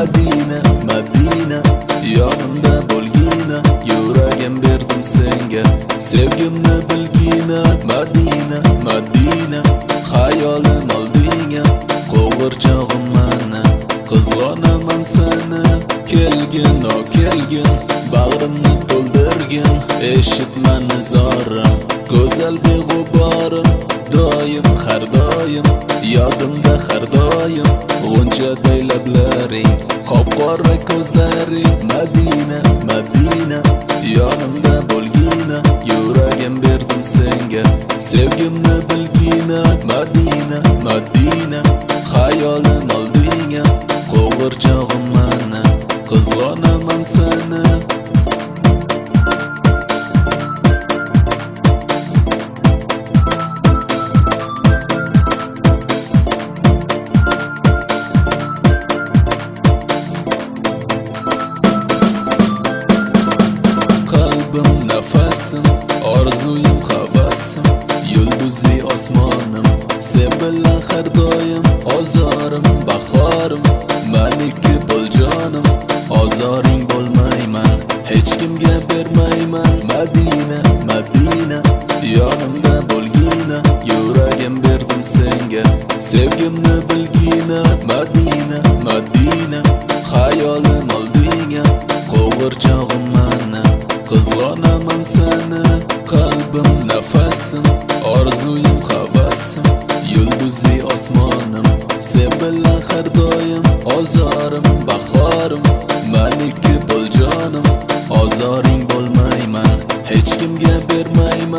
Madina, Madina, yonimda bo'lgina, yuragim berdim senga, sevgimni bilgina. Madina, Madina, xayolim oldinga, qo'g'irchog'im mana, qizg'onaman seni. Kelgin, o kelgin, bag'rimni to'ldirgin, eshitma nizorim, go'zal beg'uborim. Doim, har doim, yodimda har doim, g'unchaday lablaring, qop-qora ko'zlaring. Madina, Madina, yonimda bo'lgina, yuragim berdim senga, sevgimni bilgina. Madina, Madina, xayolim oldinga, qo'g'irchog'im mana, qizg'onaman seni. Nafasim, orzuyim, havasim, yulduzli osmonim, sen bilan har doim. Ozorim, bahorim, maniki bo'l jonim, ozoring bo'lmayman, hech kimga bermayman. Madina, Madina, yonimda bo'lgina, yuragim berdim senga, sevgimni bilgina. Madina, Madina, xayolim oldinga, qo'g'irchog'im mana, qizg'onaman seni. Qalbim, nafasim, orzuyim, havasim, yulduzli osmonim, sen bilan har doim. Ozorim, bahorim, maniki bo'l jonim, ozoring bo'lmayman, hech kimga bermayman.